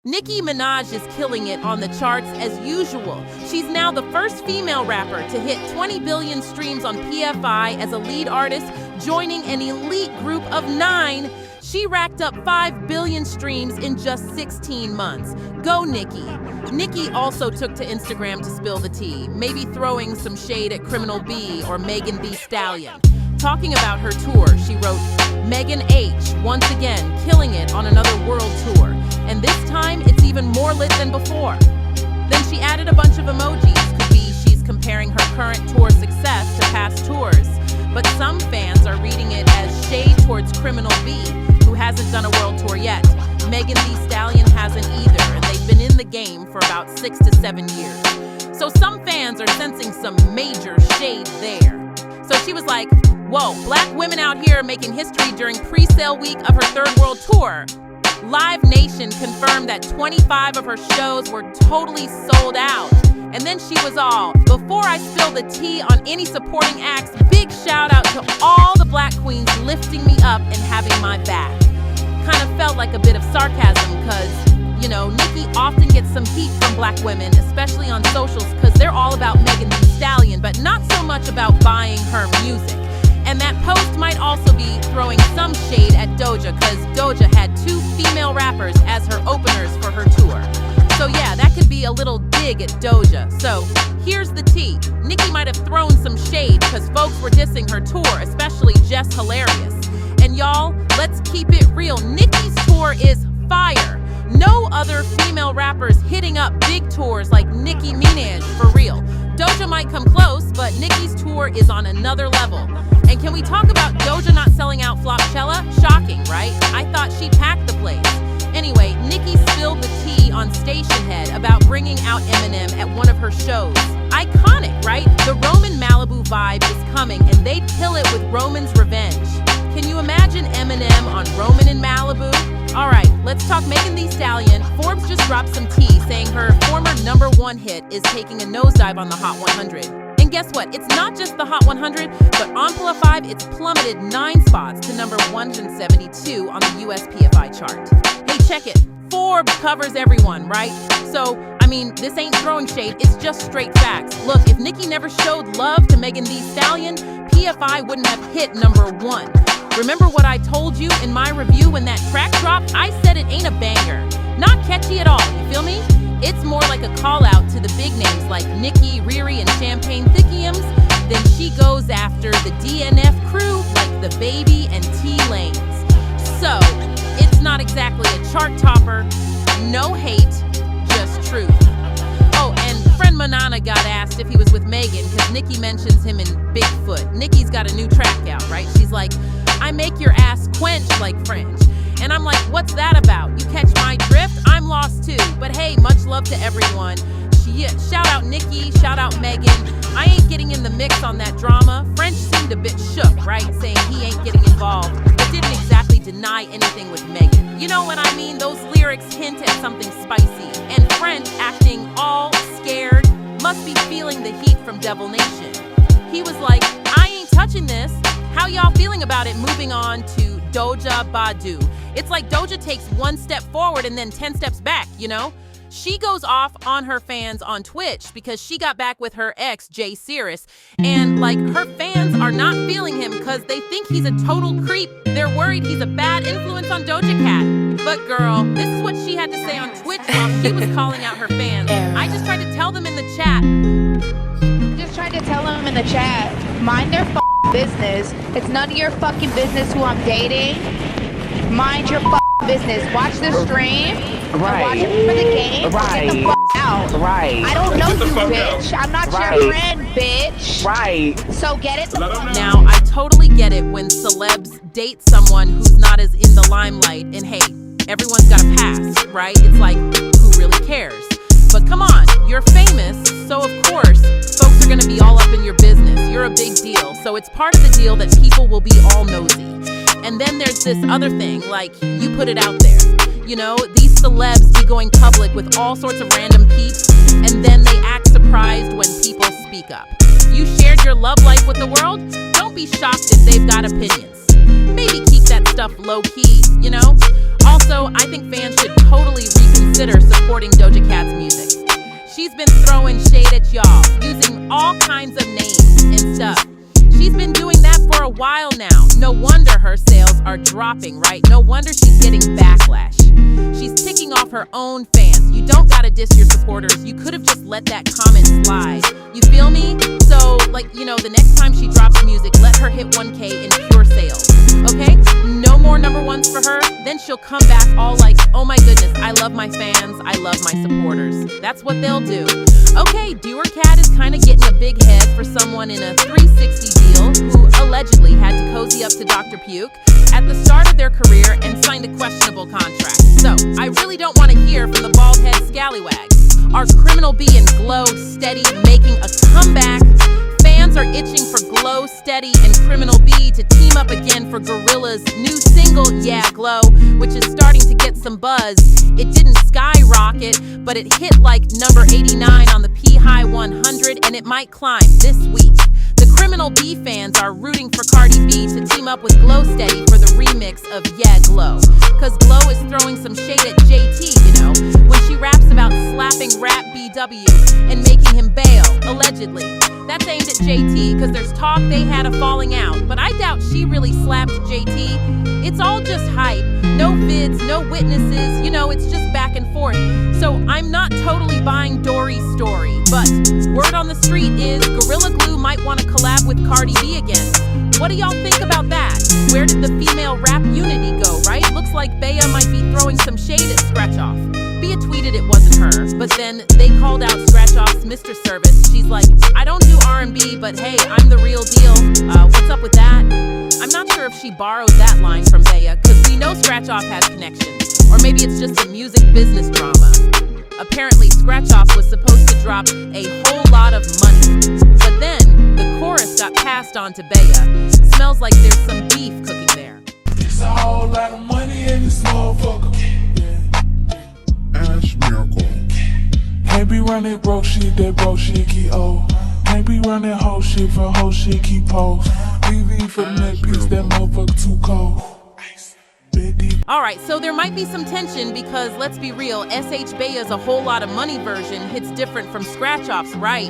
Nicki Minaj is killing it on the charts as usual. She's now the first female rapper to hit 20 billion streams on PFI as a lead artist, joining an elite group of 9. She racked up 5 billion streams in just 16 months. Go Nicki. Nicki also took to Instagram to spill the tea, maybe throwing some shade at Criminal B or Megan Thee Stallion. Talking about her tour, she wrote, Megan H, once again, killing it on another world tour. And this time, it's even more lit than before. Then she added a bunch of emojis. Could be she's comparing her current tour success to past tours. But some fans are reading it as shade towards Criminal B, who hasn't done a world tour yet. Megan Thee Stallion hasn't either, and they've been in the game for about 6 to 7 years. So some fans are sensing some major shade there. So she was like, whoa, black women out here making history during pre-sale week of her third world tour. Live Nation confirmed that 25 of her shows were totally sold out. And then she was all, before I spill the tea on any supporting acts, big shout out to all the black queens lifting me up and having my back. Kind of felt like a bit of sarcasm because, Nicki often gets some heat from black women, especially on socials, because they're all about Megan Thee Stallion, but not so much about buying her music. And that post might also be throwing some shade at Doja, because Doja had 2 female rappers as her openers for her tour. So yeah, that could be a little dig at Doja. So here's the tea. Nicki might have thrown some shade because folks were dissing her tour, especially Jess Hilarious. And y'all, let's keep it real. Nicki's tour is fire. No other female rappers hitting up big tours like Nicki Minaj, for real. Doja might come close, but Nicki's tour is on another level. And can we talk about Doja not selling out Flopchella? Shocking, right? I thought she packed the place. Anyway, Nicki spilled the tea on Station Head about bringing out Eminem at one of her shows. Iconic, right? The Roman Malibu vibe is coming, and they'd kill it with Roman's Revenge. Can you imagine Eminem on Roman in Malibu? All right, let's talk Megan Thee Stallion. Forbes just dropped some tea saying her former #1 hit is taking a nosedive on the Hot 100. And guess what? It's not just the Hot 100, but on PFI, it's plummeted 9 spots to number 172 on the US PFI chart. Hey, check it. Forbes covers everyone, right? So, this ain't throwing shade, it's just straight facts. Look, if Nicki never showed love to Megan Thee Stallion, PFI wouldn't have hit #1. Remember what I told you in my review when that track dropped? I said it ain't a banger. Not catchy at all, you feel me? It's more like a call out to the big names like Nicki, Riri, and Champagne Thickiums. Then she goes after the DNF crew like The Baby and T-Lanes. So, it's not exactly a chart topper. No hate, just truth. Oh, and friend Manana got asked if he was with Megan because Nicki mentions him in Bigfoot. Nicki's got a new track out, right? She's like, I make your ass quench like French. And I'm like, what's that about? You catch my drift? I'm lost too. But hey, much love to everyone. Shout out Nicki, shout out Megan. I ain't getting in the mix on that drama. French seemed a bit shook, right? Saying he ain't getting involved, but didn't exactly deny anything with Megan. You know what I mean? Those lyrics hint at something spicy. And French acting all scared, must be feeling the heat from Devil Nation. He was like, I ain't touching this. How y'all feeling about it? Moving on to Doja Badu. It's like Doja takes 1 step forward and then 10 steps back, She goes off on her fans on Twitch because she got back with her ex, Jay Cyrus. And her fans are not feeling him because they think he's a total creep. They're worried he's a bad influence on Doja Cat. But girl, this is what she had to say on Twitch while she was calling out her fans. I just tried to tell them in the chat. Mind their business. It's none of your fucking business who I'm dating. Mind your business. Watch the stream. Right. Watch it for the game. Right. Get the out. Right. I don't know you, bitch. I'm not your friend, bitch. Right. So get it the fuck out. Now, I totally get it when celebs date someone who's not as in the limelight. And hey, everyone's got a pass, right? It's like, who really cares? But come on, you're famous, so of course, folks are gonna be all up in your business. You're a big deal, so it's part of the deal that people will be all nosy. And then there's this other thing, like, you put it out there. These celebs be going public with all sorts of random peeps, and then they act surprised when people speak up. You shared your love life with the world? Don't be shocked if they've got opinions. maybe keep that stuff low-key, you know? Also, I think fans should totally reconsider supporting Doja Cat's music. She's been throwing shade at y'all, using all kinds of names and stuff. She's been doing that for a while now. No wonder her sales are dropping, right? No wonder she's getting backlash. She's ticking off her own fans. You don't gotta diss your supporters. You could have just let that comment slide. You feel me? So, the next time she drops music, let her hit 1K in pure sales. Okay? No more number ones for her. Then she'll come back all like, oh my goodness, I love my fans, I love my supporters. That's what they'll do. Okay, Doja Cat is kind of getting a big head for someone in a 360 deal who allegedly had to cozy up to Dr. Puke at the start of their career and signed a questionable contract. So, I really don't want to hear from the bald head scallywag. Are Criminal B and Glow Steady making a comeback? Fans are itching for Glow Steady and Criminal B to team up again for Gorilla's new single, Yeah Glow, which is starting to get some buzz. It didn't skyrocket, but it hit like number 89 on the P-High 100, and it might climb this week. The Criminal B fans are rooting for Cardi B to team up with Glow Steady for the remix of Yeah Glow. Cause Glow is throwing some shade at JT, when she raps about slapping Rap BW and making him bail, allegedly. That's aimed at JT, cause there's talk they had a falling out, but I doubt she really slapped JT. It's all just hype, no vids, no witnesses, it's just back and forth. So I'm not totally buying Dory's story, but word on the street is Gorilla Glue might want to collab with Cardi B again. What do y'all think about that? Where did the female rap unity go, right? Looks like Bea might be throwing some shade at Scratch Off. Bea tweeted it wasn't her, but then they called out Scratch Off's Mr. Service. She's like, I don't do R&B, but hey, I'm the real deal. What's up with that? I'm not sure if she borrowed that line from Bea, cause we know Scratch Off has connections. Or maybe it's just a music business drama. Apparently, Scratch Off was supposed to drop a whole lot of money, but then the chorus got passed on to Bea. Smells like there's some beef cooking there. It's a whole lot of money in this motherfucker. Ash Miracle. Can't be running broke shit, that broke shit keep old. Can't be running whole shit for whole shit keep post. TV for the neck piece, that motherfucker too cold. Alright, so there might be some tension because, let's be real, SH Bea's A Whole Lot of Money version hits different from Scratch Off's, right?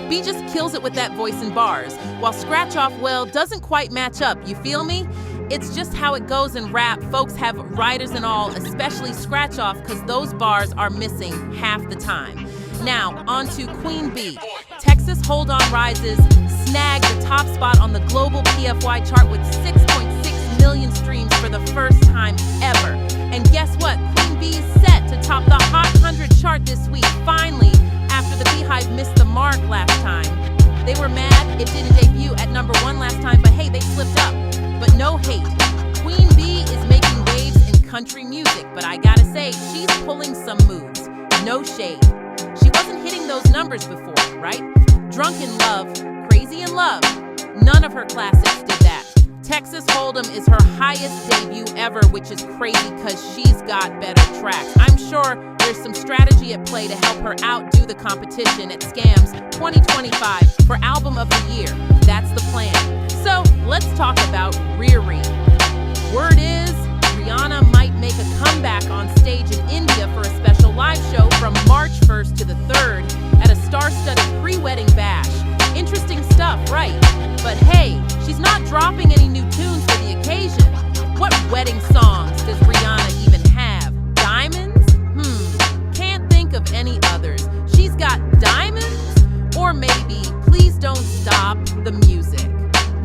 B just kills it with that voice and bars, while Scratch Off, well, doesn't quite match up, you feel me? It's just how it goes in rap. Folks have writers and all, especially Scratch Off, because those bars are missing half the time. Now, on to Queen B. Texas Hold On Rises snagged the top spot on the global PFY chart with 6.6 million streams for the first time ever. And guess what? Queen B is set to top the Hot 100 chart this week, finally, after the Beehive missed the mark last time. They were mad it didn't debut at number 1 last time, but hey, they slipped up. But no hate. Queen B is making waves in country music, but I gotta say, she's pulling some moves. No shade. She wasn't hitting those numbers before, right? Drunk in Love, Crazy in Love. None of her classics did that. Texas Hold'em is her highest debut ever, which is crazy because she's got better tracks. I'm sure there's some strategy at play to help her outdo the competition at Scams 2025 for Album of the Year. That's the plan. So let's talk about Riri. Word is, Rihanna might make a comeback on stage in India for a special live show from March 1st to the 3rd at a star-studded pre-wedding bash. Interesting stuff, right? But hey, she's not dropping any new tunes for the occasion. What wedding songs does Rihanna even have? Diamonds? Can't think of any others. She's got Diamonds? Or maybe Please Don't Stop the Music.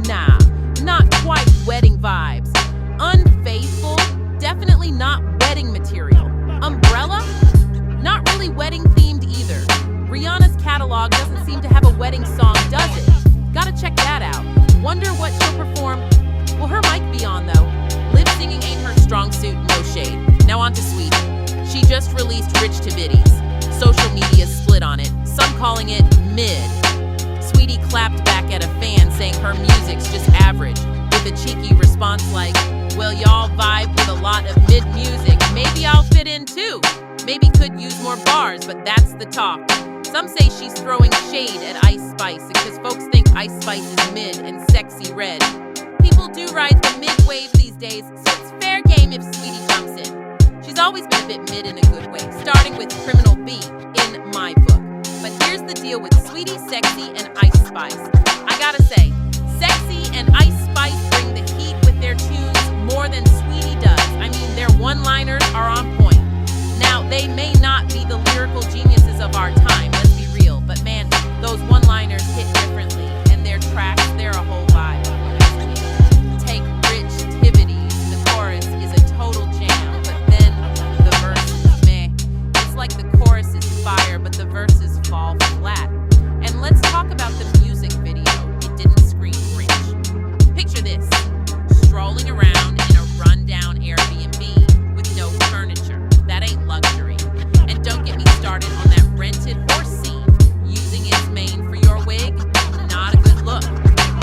Nah, not quite wedding vibes. Unfaithful? Definitely not wedding material. Umbrella? Not really wedding themed either. Rihanna's catalog doesn't seem to have a wedding song, does it? Gotta check that out. Wonder what she'll perform. Well, her mic be on though. Lip singing ain't her strong suit, no shade. Now on to Sweetie. She just released Rich to Biddies. Social media's split on it, some calling it mid. Sweetie clapped back at a fan saying her music's just average, with a cheeky response like, well, y'all vibe with a lot of mid music. Maybe I'll fit in too. Maybe could use more bars, but that's the talk. Some say she's throwing shade at Ice Spice because folks think Ice Spice is mid and sexy red. People do ride the mid-wave these days, so it's fair game if Sweetie jumps in. She's always been a bit mid in a good way, starting with Criminal B in my book. But here's the deal with Sweetie, Sexy, and Ice Spice. I gotta say, Sexy and Ice Spice bring the heat with their tunes more than Sweetie does. I mean, their one-liners are on point. Now, they may not be the lyrical geniuses of our time, let's be real, but man, those one-liners hit differently, and their tracks, they're a whole vibe. Take Rich Tivities, the chorus is a total jam, but then the verse is meh. It's like the chorus is fire, but the verses fall flat. And let's talk about the music video. It didn't scream rich. Picture this, strolling around in a rundown Airbnb with no furniture. That ain't luxury. And don't get me started on that rented horse scene. Using its mane for your wig, not a good look.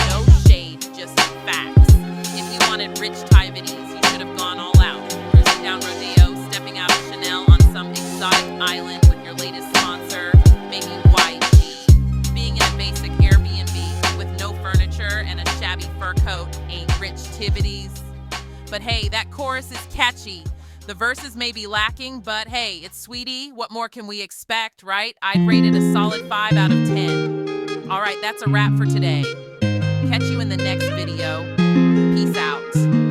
No shade, just facts. If you wanted rich Tivities, you should have gone all out. Cruising down Rodeo, stepping out of Chanel on some exotic island with your latest sponsor, maybe YG. Being in a basic Airbnb with no furniture and a shabby fur coat ain't rich Tivities. But hey, that chorus is catchy. The verses may be lacking, but hey, it's Sweetie. What more can we expect, right? I'd rate it a solid 5 out of 10. All right, that's a wrap for today. Catch you in the next video. Peace out.